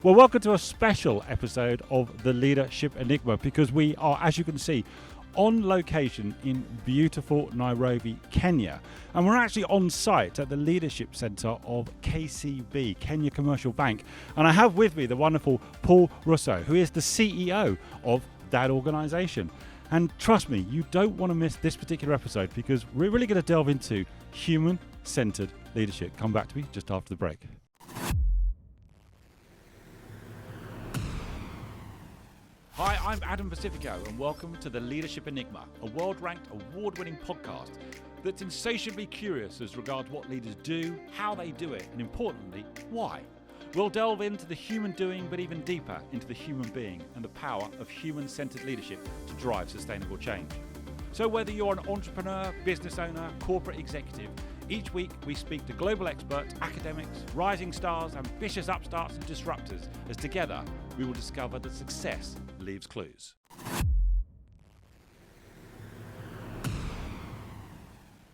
Well, welcome to a special episode of the Leadership Enigma, because we are, as you can see, on location in beautiful Nairobi, Kenya. And we're actually on site at the Leadership Centre of KCB, Kenya Commercial Bank. And I have with me the wonderful Paul Russo, who is the CEO of that organisation. And trust me, you don't want to miss this particular episode, because we're really going to delve into human-centred leadership. Come back to me just after the break. Hi, I'm Adam Pacifico, and welcome to the Leadership Enigma, a world-ranked, award-winning podcast that's insatiably curious as regards what leaders do, how they do it, and importantly, why. We'll delve into the human doing, but even deeper into the human being and the power of human-centered leadership to drive sustainable change. So whether you're an entrepreneur, business owner, corporate executive, each week we speak to global experts, academics, rising stars, ambitious upstarts and disruptors, as together we will discover that success leaves clues.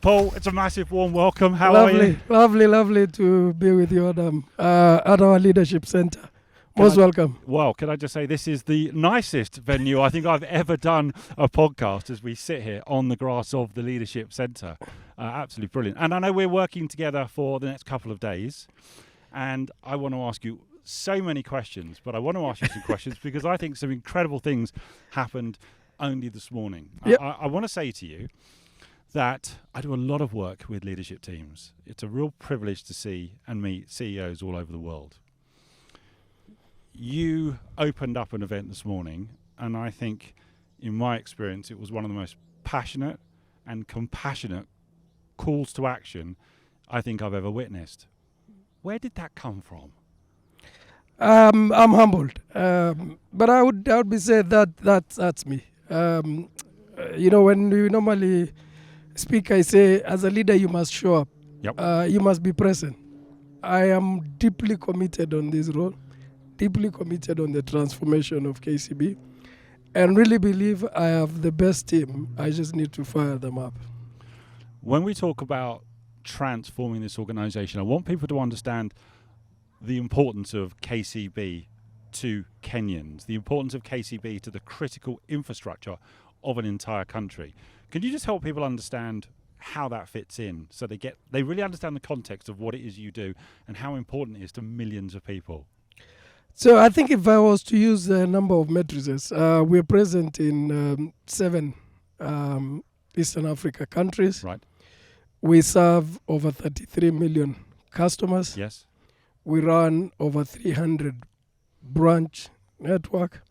Paul, it's a massive warm welcome. How are you? Lovely to be with you, Adam, at our Leadership Centre. Most welcome. Well, can I just say this is the nicest venue I think I've ever done a podcast, as we sit here on the grass of the Leadership Centre. Absolutely brilliant. And I know we're working together for the next couple of days, and I want to ask you so many questions, but I want to ask you some questions because I think some incredible things happened only this morning. Yep. I want to say to you that I do a lot of work with leadership teams. It's a real privilege to see and meet CEOs all over the world. You opened up an event this morning, and I think, in my experience, it was one of the most passionate and compassionate calls to action I think I've ever witnessed. Where did that come from? I'm humbled, but I would be said that's me. When we normally speak, I say, as a leader, you must show up. Yep. You must be present. I am deeply committed on this role, deeply committed on the transformation of KCB, and really believe I have the best team. I just need to fire them up. When we talk about transforming this organisation, I want people to understand the importance of KCB to Kenyans, the importance of KCB to the critical infrastructure of an entire country. Can you just help people understand how that fits in, so they really understand the context of what it is you do and how important it is to millions of people? So I think if I was to use a number of matrices, we're present in 7 Eastern Africa countries. Right. We serve over 33 million customers. Yes. We run over 300 branch network.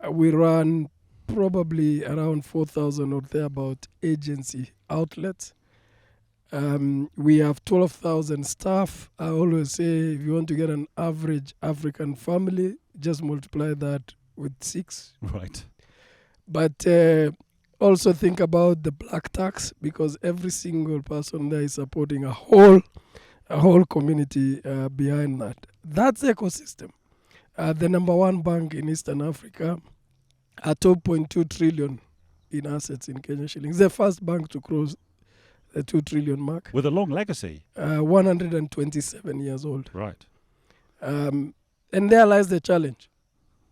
We run probably around 4,000 or thereabout agency outlets. We have 12,000 staff. I always say, if you want to get an average African family, just multiply that with 6. Right. But also think about the black tax, because every single person there is supporting a whole community behind that. That's the ecosystem. The number 1 bank in Eastern Africa, at 2.2 trillion in assets in Kenya shillings. The first bank to cross the 2 trillion mark. With a long legacy. 127 years old. Right. And there lies the challenge,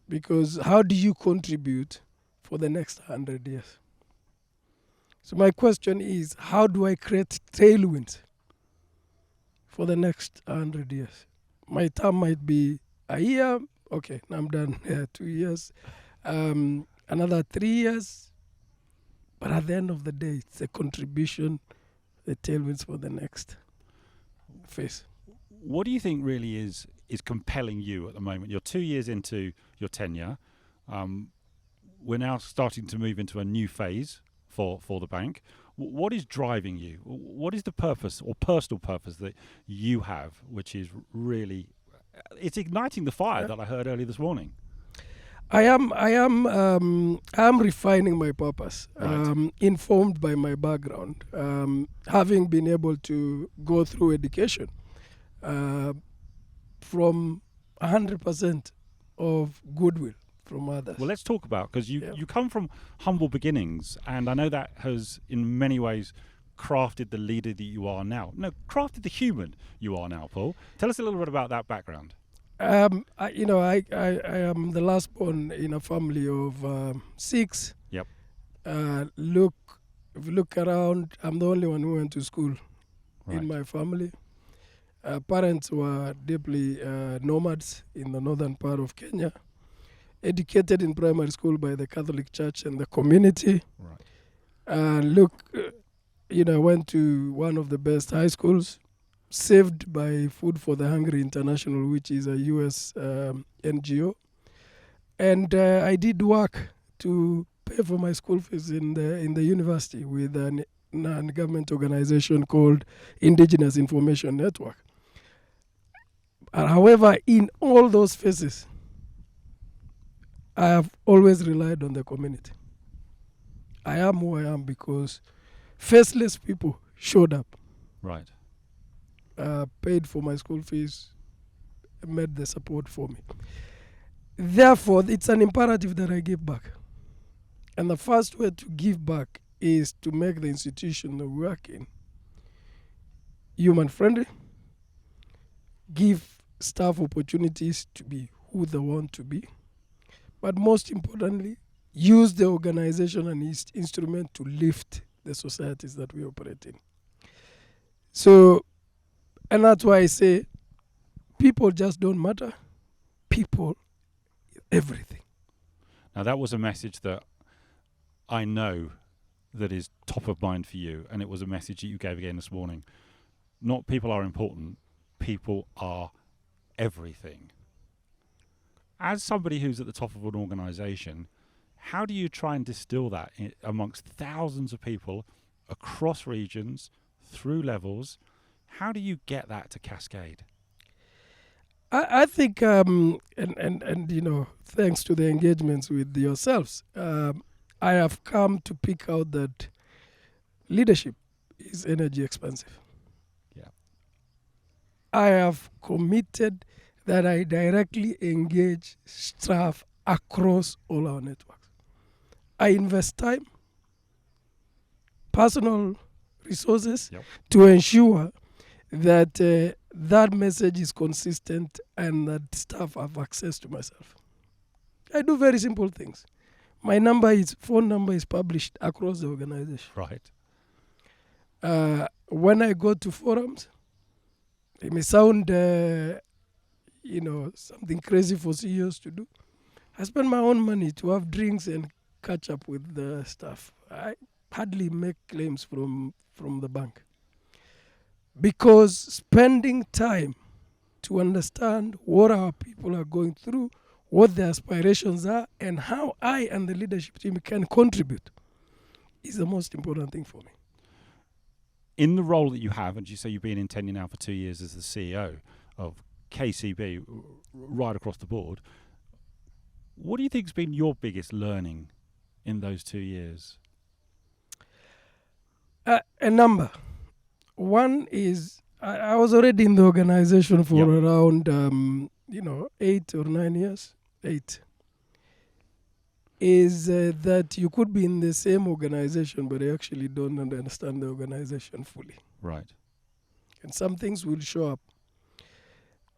because how do you contribute for the next 100 years? So my question is, how do I create tailwinds for the next 100 years? My term might be a year. Okay, I'm done. 2 years. Another 3 years. But at the end of the day, it's a contribution, the tailwinds for the next phase. What do you think really is compelling you at the moment? You're 2 years into your tenure. We're now starting to move into a new phase for the bank. What is driving you? What is the purpose or personal purpose that you have, which is really, it's igniting the fire that I heard earlier this morning? I am refining my purpose, Right. informed by my background, having been able to go through education from 100% of goodwill from others. Well, let's talk about, because you come from humble beginnings, and I know that has in many ways crafted the leader that you are now. No, crafted the human you are now, Paul. Tell us a little bit about that background. I am the last born in a family of 6. Yep. Look, if you look around, I'm the only one who went to school Right. in my family. Parents were deeply nomads in the northern part of Kenya, educated in primary school by the Catholic Church and the community. Right. I went to one of the best high schools, saved by Food for the Hungry International, which is a US NGO. And I did work to pay for my school fees in the university with a non-government organization called Indigenous Information Network. However, in all those phases, I have always relied on the community. I am who I am because faceless people showed up, Right. paid for my school fees, made the support for me. Therefore, it's an imperative that I give back. And the first way to give back is to make the institution that we work in human-friendly, give staff opportunities to be who they want to be, but most importantly, use the organization and its instrument to lift the societies that we operate in. So, and that's why I say people just don't matter. People, everything. Now, that was a message that I know that is top of mind for you, and it was a message that you gave again this morning. Not people are important, people are everything. As somebody who's at the top of an organisation, how do you try and distill that amongst thousands of people across regions, through levels? How do you get that to cascade? I think, thanks to the engagements with yourselves, I have come to pick out that leadership is energy expensive. Yeah. I have committed that I directly engage staff across all our networks. I invest time, personal resources to ensure that that message is consistent and that staff have access to myself. I do very simple things. My phone number is published across the organization. Right. When I go to forums, it may sound something crazy for CEOs to do. I spend my own money to have drinks and catch up with the staff. I hardly make claims from the bank. Because spending time to understand what our people are going through, what their aspirations are, and how I and the leadership team can contribute is the most important thing for me. In the role that you have, and you say you've been in tenure now for 2 years as the CEO of KCB right across the board, what do you think has been your biggest learning in those 2 years? A number. One is I was already in the organization for around 8 or 9 years. 8 is that you could be in the same organization, but you actually don't understand the organization fully. Right. And some things will show up.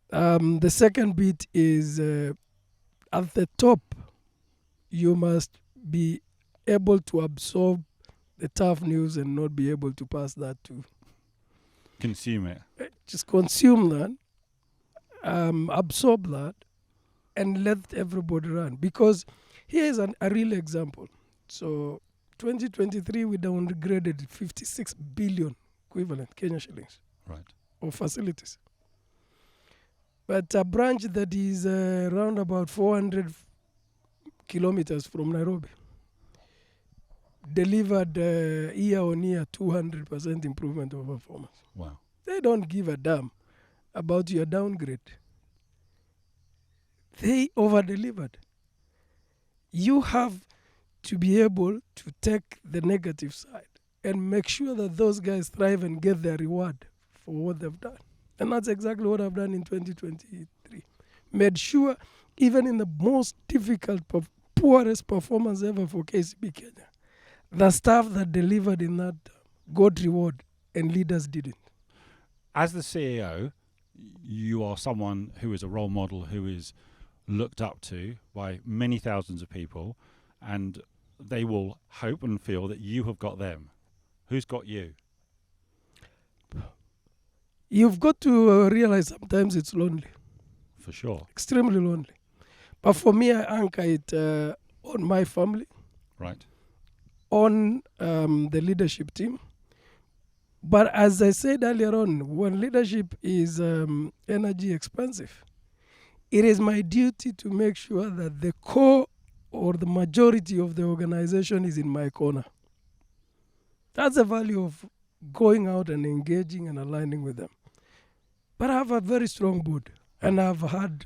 The second bit is at the top, you must be able to absorb the tough news and not be able to pass that to consume it. Just consume that, absorb that, and let everybody run. Because here is a real example. So 2023, we downgraded 56 billion equivalent Kenya shillings of facilities. But a branch that is around about 400 kilometers from Nairobi delivered year-on-year 200% improvement of performance. Wow. They don't give a damn about your downgrade. They over-delivered. You have to be able to take the negative side and make sure that those guys thrive and get their reward for what they've done. And that's exactly what I've done in 2023. Made sure, even in the most difficult, poorest performance ever for KCB Kenya, the staff that delivered in that got reward and leaders didn't. As the CEO, you are someone who is a role model, who is looked up to by many thousands of people, and they will hope and feel that you have got them. Who's got you? You've got to realize sometimes it's lonely, For sure. extremely lonely. But for me, I anchor it on my family, Right. on the leadership team. But as I said earlier on, when leadership is energy expensive, it is my duty to make sure that the core or the majority of the organization is in my corner. That's the value of going out and engaging and aligning with them. But I have a very strong board, and I've had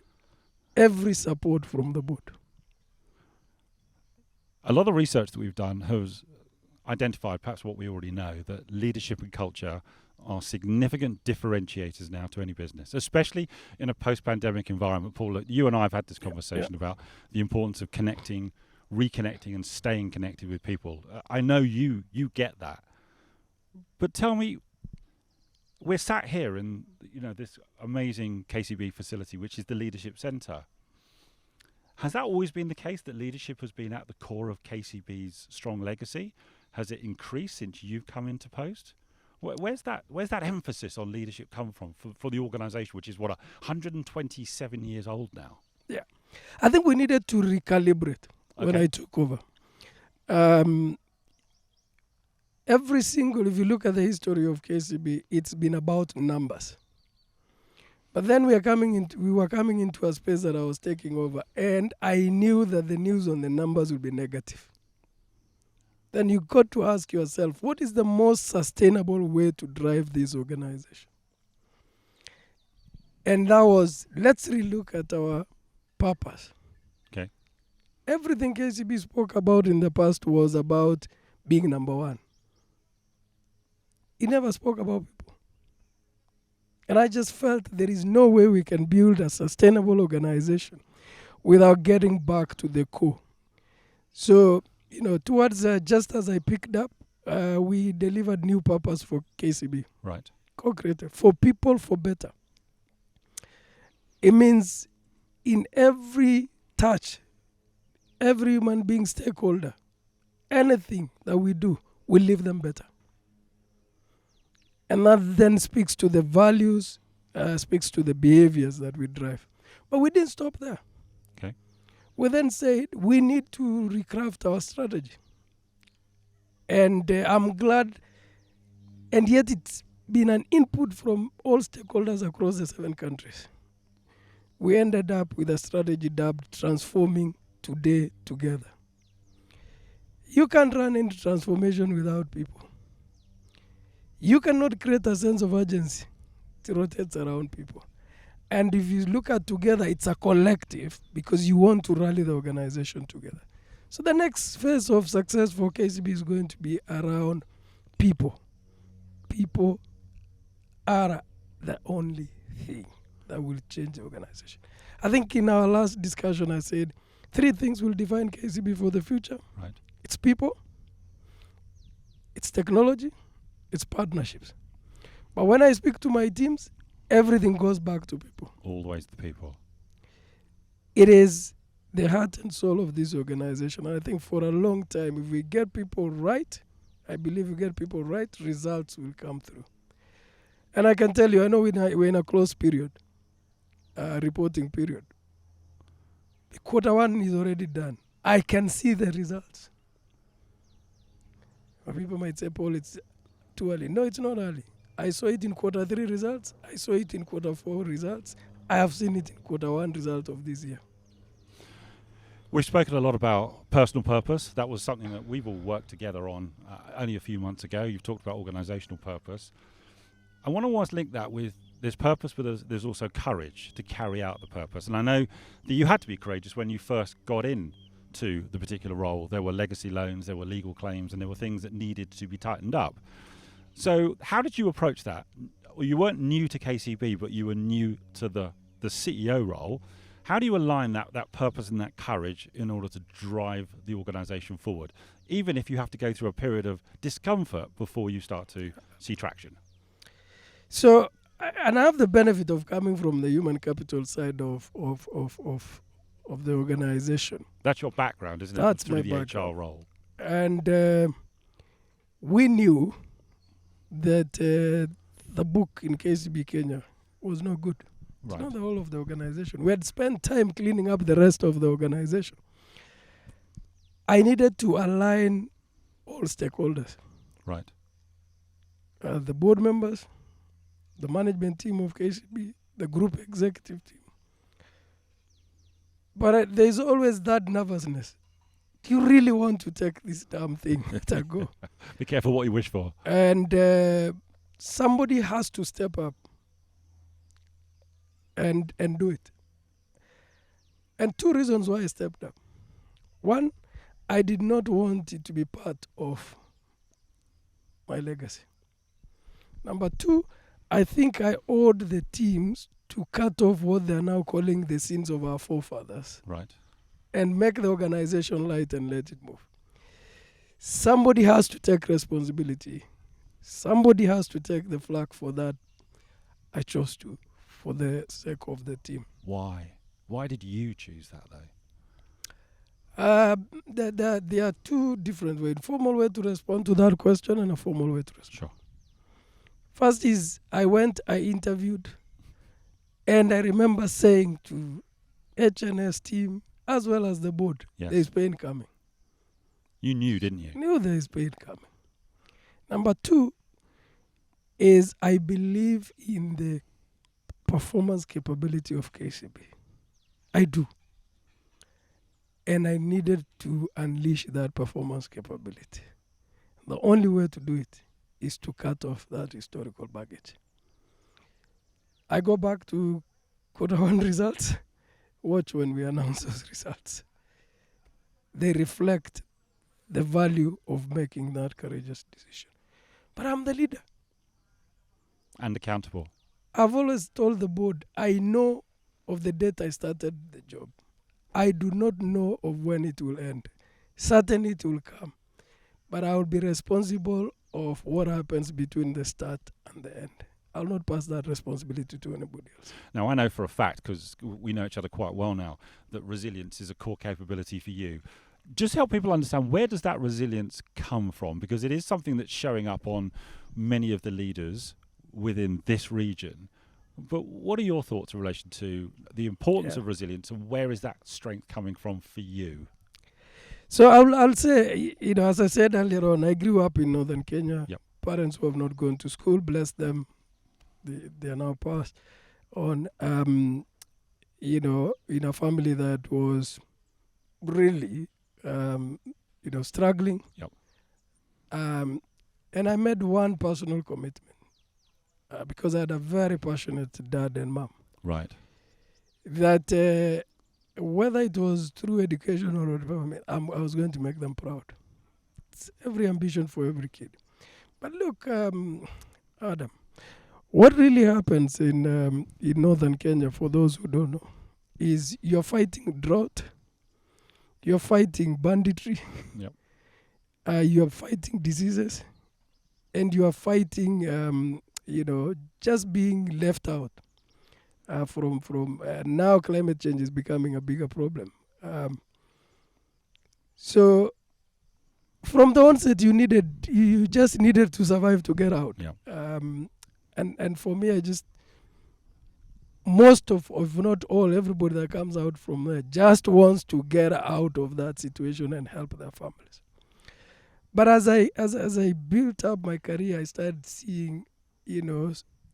every support from the board. A lot of research that we've done has identified perhaps what we already know, that leadership and culture are significant differentiators now to any business, especially in a post-pandemic environment. Paul, you and I have had this conversation about the importance of connecting, reconnecting and staying connected with people. I know you get that. But tell me, we're sat here in this amazing KCB facility, which is the Leadership Centre. Has that always been the case, that leadership has been at the core of KCB's strong legacy? Has it increased since you've come into post? Where's that emphasis on leadership come from for the organisation, which is 127 years old now? Yeah, I think we needed to recalibrate when I took over. If you look at the history of KCB, it's been about numbers. But then we were coming into a space that I was taking over, and I knew that the news on the numbers would be negative. Then you got to ask yourself, what is the most sustainable way to drive this organization? And that was, let's relook at our purpose. Okay. Everything KCB spoke about in the past was about being number one. It never spoke about people. And I just felt there is no way we can build a sustainable organization without getting back to the core. So, towards just as I picked up, we delivered new purpose for KCB. Right. Co-created for people, for better. It means in every touch, every human being stakeholder, anything that we do, we leave them better. And that then speaks to the values, speaks to the behaviors that we drive. But we didn't stop there. Okay. We then said we need to recraft our strategy. And I'm glad, and yet it's been an input from all stakeholders across the 7 countries. We ended up with a strategy dubbed Transforming Today Together. You can't run into transformation without people. You cannot create a sense of urgency. It rotates around people. And if you look at together, it's a collective because you want to rally the organization together. So the next phase of success for KCB is going to be around people. People are the only thing that will change the organization. I think in our last discussion, I said 3 things will define KCB for the future. Right. It's people, it's technology, it's partnerships. But when I speak to my teams, everything goes back to people. Always the people. It is the heart and soul of this organization. And I think for a long time, if we get people right, I believe we get people right, results will come through. And I can tell you, I know we're in a close period, reporting period. The Q1 is already done. I can see the results. But people might say, Paul, it's too early. No, it's not early. I saw it in Q3 results. I saw it in Q4 results. I have seen it in Q1 result of this year. We've spoken a lot about personal purpose. That was something that we've all worked together on only a few months ago. You've talked about organizational purpose. I want to always link that with there's purpose, but there's also courage to carry out the purpose. And I know that you had to be courageous when you first got in to the particular role. There were legacy loans, there were legal claims, and there were things that needed to be tightened up. So how did you approach that? Well, you weren't new to KCB, but you were new to the CEO role. How do you align that purpose and that courage in order to drive the organization forward, even if you have to go through a period of discomfort before you start to see traction? So and I have the benefit of coming from the human capital side of the organization. That's your background, isn't it? That's Through my the background. HR role. And we knew that the book in KCB Kenya was not good. It's Right. not the whole of the organization. We had spent time cleaning up the rest of the organization. I needed to align all stakeholders. Right. The board members, the management team of KCB, the group executive team. But there's always that nervousness. Do you really want to take this damn thing to go? Be careful what you wish for. And somebody has to step up and do it. And two reasons why I stepped up. One, I did not want it to be part of my legacy. Number two, I think I owed the teams to cut off what they're now calling the sins of our forefathers. Right. And make the organization light and let it move. Somebody has to take responsibility. Somebody has to take the flak for that. I chose to, for the sake of the team. Why? Why did you choose that, though? There are two different ways. Formal way to respond to that question and a formal way to respond. Sure. First is I interviewed, and I remember saying to HNS team, as well as the board, Yes. there is pain coming. You knew, didn't you? Knew there is pain coming. Number two is I believe in the performance capability of KCB. I do. And I needed to unleash that performance capability. The only way to do it is to cut off that historical baggage. I go back to Q1 results. Watch when we announce those results. They reflect the value of making that courageous decision. But I'm the leader. And accountable. I've always told the board, I know of the date I started the job. I do not know of when it will end. Certainly it will come. But I will be responsible of what happens between the start and the end. I'll not pass that responsibility to anybody else. Now, I know for a fact, because we know each other quite well now, that resilience is a core capability for you. Just help people understand, where does that resilience come from? Because it is something that's showing up on many of the leaders within this region. But what are your thoughts in relation to the importance of resilience, and where is that strength coming from for you? So I'll say, as I said earlier on, I grew up in northern Kenya. Yep. Parents who have not gone to school, bless them, they are now passed on. In a family that was really, struggling. Yep. And I made one personal commitment because I had a very passionate dad and mom. Right. That whether it was through education or whatever, I was going to make them proud. It's every ambition for every kid. But look, Adam, what really happens in northern Kenya, for those who don't know, is you're fighting drought, you're fighting banditry, Yep. you're fighting diseases, and you are fighting, just being left out. From now climate change is becoming a bigger problem. So from the onset, you just needed to survive to get out. Yeah. And for me, most of, if not all, everybody that comes out from there just wants to get out of that situation and help their families. But as I built up my career, I started seeing,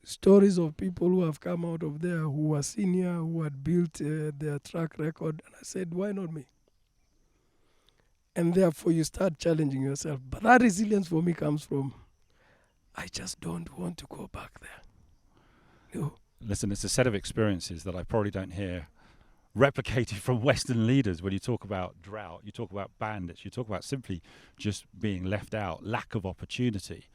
stories of people who have come out of there who were senior, who had built their track record. And I said, why not me? And therefore you start challenging yourself. But that resilience for me comes from, I just don't want to go back there. No. Listen, it's a set of experiences that I probably don't hear replicated from Western leaders. When you talk about drought, you talk about bandits, you talk about simply just being left out, lack of opportunity.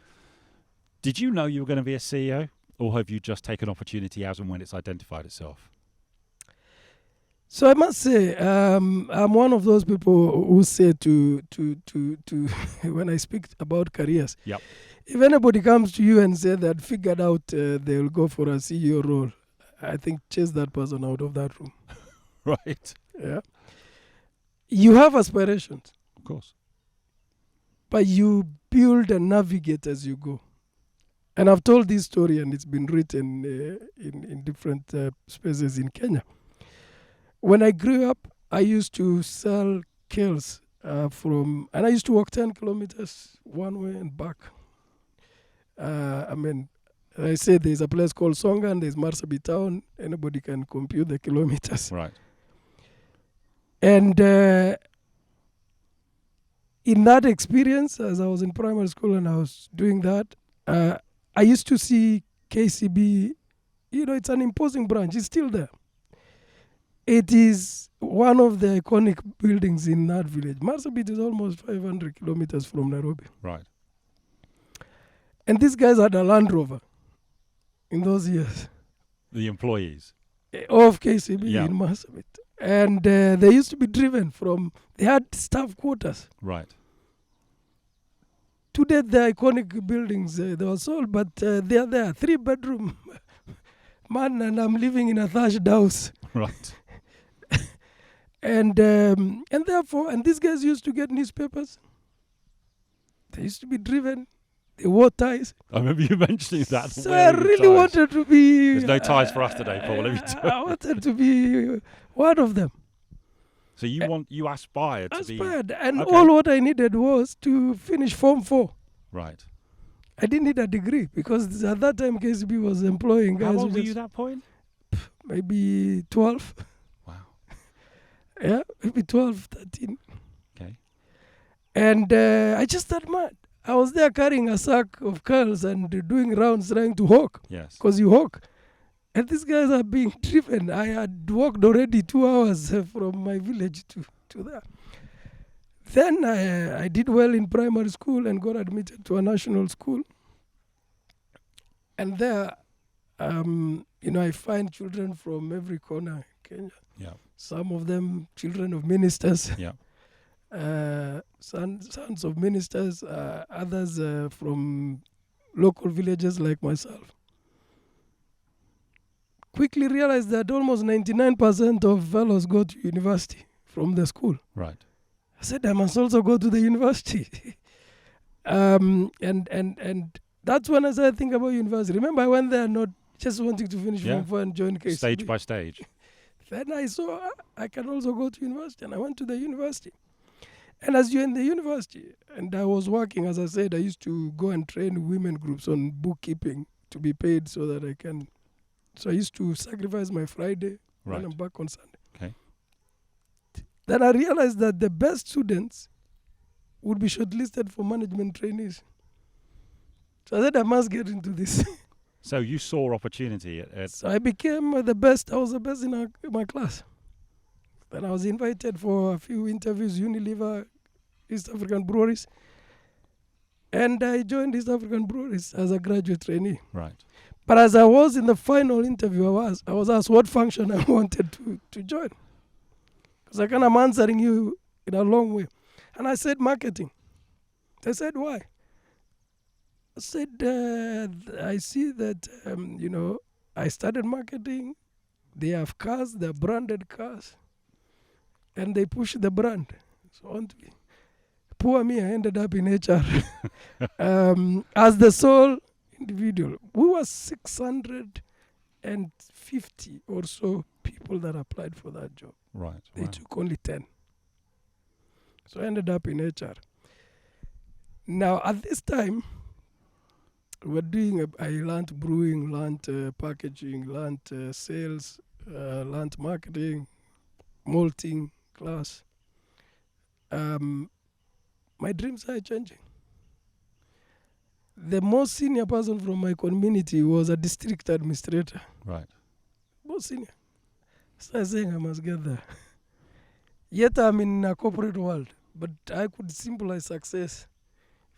Did you know you were going to be a CEO? Or have you just taken opportunity as and when it's identified itself? So I must say, I'm one of those people who say to when I speak about careers, Yep. if anybody comes to you and say that figured out they'll go for a CEO role, I think chase that person out of that room. Right. Yeah. You have aspirations. Of course. But you build and navigate as you go. And I've told this story, and it's been written in different spaces in Kenya. When I grew up, I used to sell kales and I used to walk 10 kilometers one way and back. I say there's a place called Songa and there's Marsabit town. Anybody can compute the kilometers. Right. And in that experience, as I was in primary school and I was doing that, I used to see KCB, it's an imposing branch. It's still there. It is one of the iconic buildings in that village. Marsabit is almost 500 kilometers from Nairobi. Right. And these guys had a Land Rover in those years. The employees? Of KCB in Marsabit. And they used to be driven they had staff quarters. Right. Today, the iconic buildings, they were sold, but they are there. 3-bedroom man, and I'm living in a thatched house. Right. And these guys used to get newspapers. They used to be driven. They wore ties. I remember you mentioning that. So I really wanted to be... There's no ties for us today, Paul. Let me tell you. I wanted to be one of them. So you aspired to be... And all what I needed was to finish Form 4. Right. I didn't need a degree because at that time KCB was employing guys. How old were you at that point? Maybe 12. Wow. Yeah, maybe 12, 13. Okay. And I just admired. I was there carrying a sack of curls and doing rounds trying to hawk. Yes. Because you hawk. And these guys are being driven. I had walked already 2 hours from my village to there. Then I did well in primary school and got admitted to a national school. And there, I find children from every corner in Kenya. Yeah. Some of them children of ministers. Yeah. Sons of ministers, others from local villages like myself. Quickly realized that almost 99% of fellows go to university from the school. Right. I said I must also go to the university. And that's when I started thinking about university. Remember, I went there not just wanting to finish Form 4 and join KCB. Stage by stage. Then I saw I can also go to university, and I went to the university. And as you're in the university, and I was working, as I said, I used to go and train women groups on bookkeeping to be paid so that I can. So I used to sacrifice my Friday when I'm back on Sunday. Okay. Then I realized that the best students would be shortlisted for management trainees. So I said I must get into this. So you saw opportunity So I became the best. I was the best in my class. Then I was invited for a few interviews, Unilever, East African Breweries. And I joined East African Breweries as a graduate trainee. Right. But as I was in the final interview, I was asked what function I wanted to join. Because I'm answering you in a long way. And I said marketing. They said, why? I said, I see that, I started marketing. They have cars, they're branded cars. And they push the brand. So on to me. Poor me, I ended up in HR. As the sole individual. We were 650 or so people that applied for that job. Right. They took only 10. So I ended up in HR. Now, at this time, I learned brewing, learned packaging, learned sales, learned marketing, malting class. My dreams are changing. The most senior person from my community was a district administrator. Right. Most senior. So I was saying I must get there. Yet I'm in a corporate world, but I could symbolize success.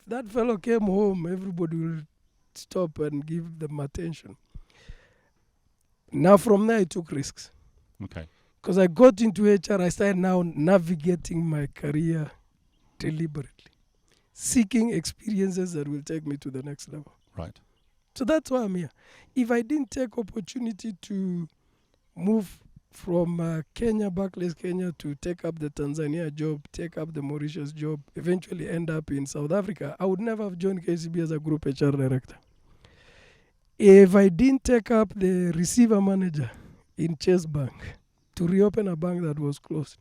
If that fellow came home, everybody will stop and give them attention. Now from there, I took risks. Okay. Because I got into HR, I started now navigating my career deliberately. seeking experiences that will take me to the next level. Right. So that's why I'm here. If I didn't take opportunity to move from Kenya, Barclays, Kenya, to take up the Tanzania job, take up the Mauritius job, eventually end up in South Africa, I would never have joined KCB as a group HR director. If I didn't take up the receiver manager in Chase Bank to reopen a bank that was closed,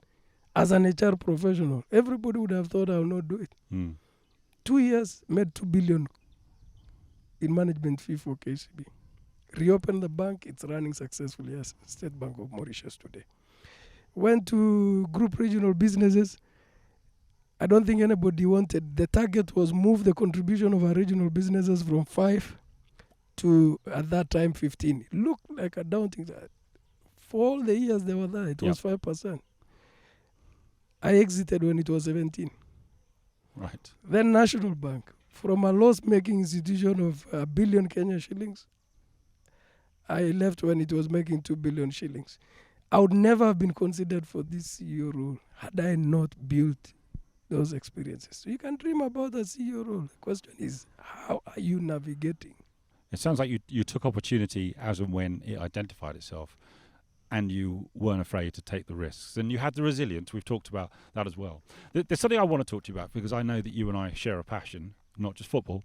as an HR professional, everybody would have thought I will not do it. 2 years, made 2 billion in management fee for KCB. Reopened the bank, it's running successfully as State Bank of Mauritius today. Went to group regional businesses. I don't think anybody wanted. The target was move the contribution of our regional businesses from 5 to, at that time, 15. It looked like a daunting. For all the years they were there, it was 5%. I exited when it was 17. Right. Then National Bank, from a loss-making institution of 1 billion Kenya shillings, I left when it was making 2 billion shillings. I would never have been considered for this CEO role had I not built those experiences. So you can dream about a CEO role. The question is, how are you navigating? It sounds like you took opportunity as and when it identified itself, and you weren't afraid to take the risks. And you had the resilience. We've talked about that as well. There's something I want to talk to you about, because I know that you and I share a passion, not just football,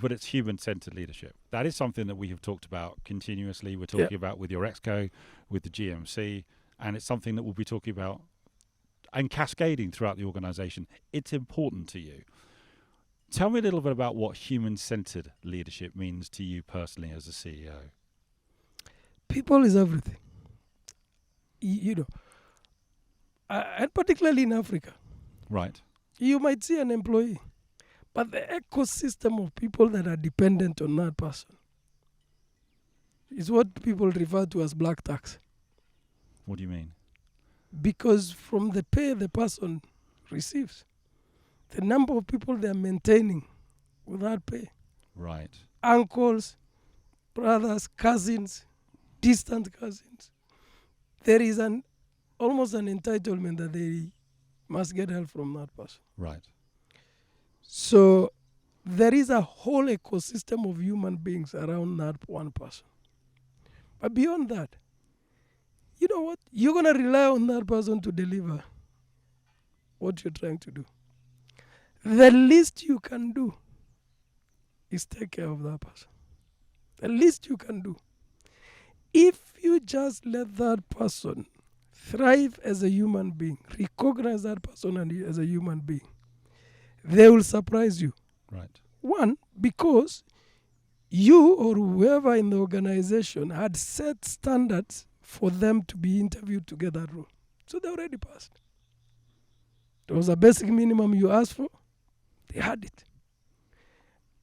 but it's human-centered leadership. That is something that we have talked about continuously. We're talking about with your ExCo, with the GMC, and it's something that we'll be talking about and cascading throughout the organisation. It's important to you. Tell me a little bit about what human-centered leadership means to you personally as a CEO. People is everything. And particularly in Africa. Right. You might see an employee, but the ecosystem of people that are dependent on that person is what people refer to as black tax. What do you mean? Because from the pay the person receives, the number of people they are maintaining without pay. Right. Uncles, brothers, cousins, distant cousins. There is almost an entitlement that they must get help from that person. Right. So there is a whole ecosystem of human beings around that one person. But beyond that, you know what? You're going to rely on that person to deliver what you're trying to do. The least you can do is take care of that person. The least you can do. If you just let that person thrive as a human being, recognize that person as a human being, they will surprise you. Right. One, because you or whoever in the organization had set standards for them to be interviewed to get that role. So they already passed. There was a basic minimum you asked for. They had it.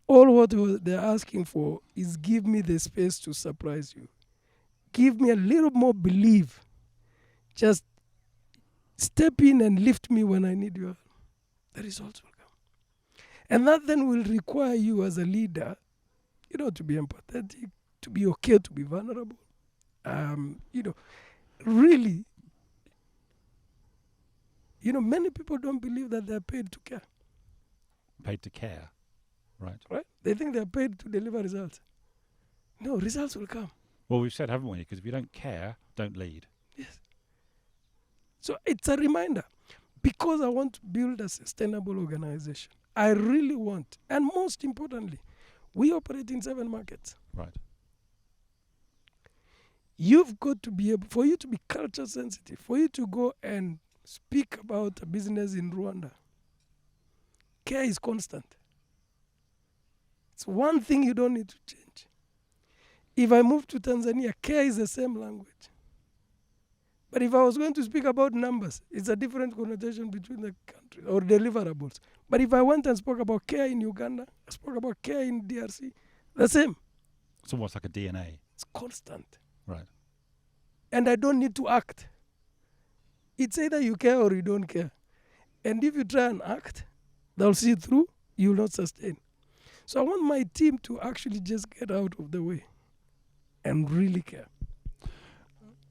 All what they're asking for is give me the space to surprise you. Give me a little more belief. Just step in and lift me when I need you. The results will come. And that then will require you as a leader, to be empathetic, to be okay, to be vulnerable. Really, many people don't believe that they're paid to care. Paid to care. Right. Right? They think they're paid to deliver results. No, results will come. Well, we've said, haven't we? Because if you don't care, don't lead. Yes. So it's a reminder. Because I want to build a sustainable organization. I really want. And most importantly, we operate in 7 markets. Right. You've got to be able, for you to be culture sensitive, for you to go and speak about a business in Rwanda, care is constant. It's one thing you don't need to change. If I move to Tanzania, care is the same language. But if I was going to speak about numbers, it's a different connotation between the countries or deliverables. But if I went and spoke about care in Uganda, I spoke about care in DRC, the same. It's almost like a DNA. It's constant. Right. And I don't need to act. It's either you care or you don't care. And if you try and act, they'll see through, you will not sustain. So I want my team to actually just get out of the way and really care.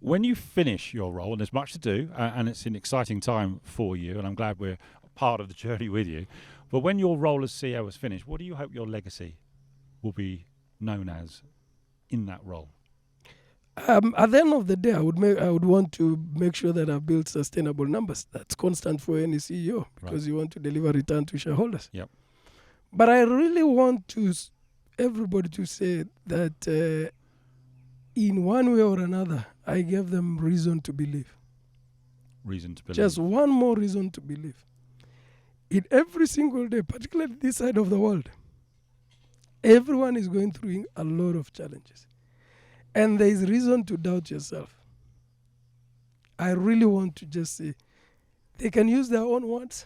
When you finish your role, and there's much to do, and it's an exciting time for you, and I'm glad we're part of the journey with you, But when your role as CEO is finished, what do you hope your legacy will be known as in that role? At the end of the day, I would want to make sure that I've built sustainable numbers. That's constant for any CEO because you want to deliver return to shareholders. Yep. But I really want everybody to say that in one way or another, I gave them reason to believe. Reason to believe. Just one more reason to believe. In every single day, particularly this side of the world, everyone is going through a lot of challenges. And there is reason to doubt yourself. I really want to just say, they can use their own words.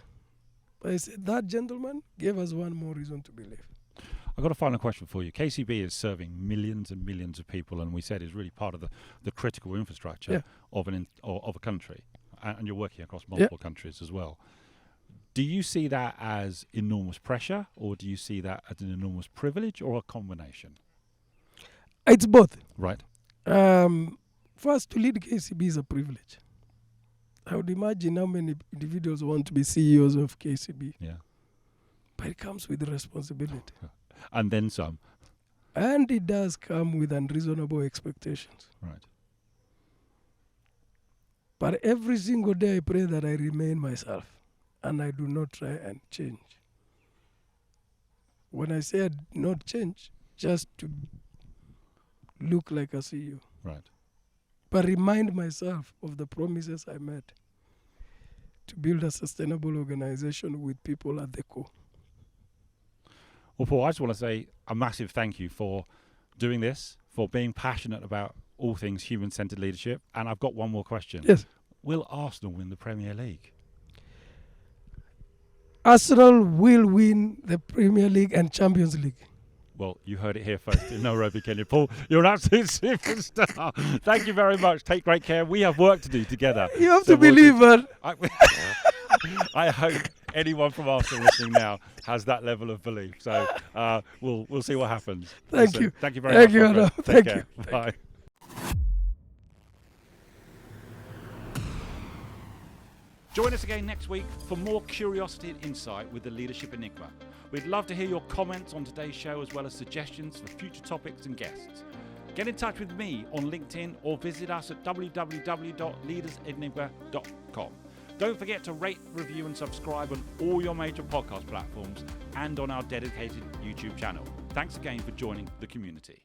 But I said, that gentleman gave us one more reason to believe. I've got a final question for you. KCB is serving millions and millions of people, and we said is really part of the critical infrastructure of a country. And you're working across multiple countries as well. Do you see that as enormous pressure, or do you see that as an enormous privilege, or a combination? It's both. Right. First, to lead KCB is a privilege. I would imagine how many individuals want to be CEOs of KCB. Yeah. But it comes with responsibility. And then some. And it does come with unreasonable expectations. Right. But every single day I pray that I remain myself and I do not try and change. When I say I do not change, just to look like a CEO. Right. But remind myself of the promises I made to build a sustainable organization with people at the core. Well, Paul, I just want to say a massive thank you for doing this, for being passionate about all things human-centered leadership. And I've got one more question. Yes. Will Arsenal win the Premier League? Arsenal will win the Premier League and Champions League. Well, you heard it here first in Nairobi, Kenya. Paul, you're an absolute superstar. Thank you very much. Take great care. We have work to do together. You have to believe it. I hope anyone from Arsenal listening now has that level of belief. So we'll see what happens. Thank you. Thank you very much. Thank you. Take care. Bye. Join us again next week for more curiosity and insight with the Leadership Enigma. We'd love to hear your comments on today's show as well as suggestions for future topics and guests. Get in touch with me on LinkedIn or visit us at www.leadersenigma.com. Don't forget to rate, review and subscribe on all your major podcast platforms and on our dedicated YouTube channel. Thanks again for joining the community.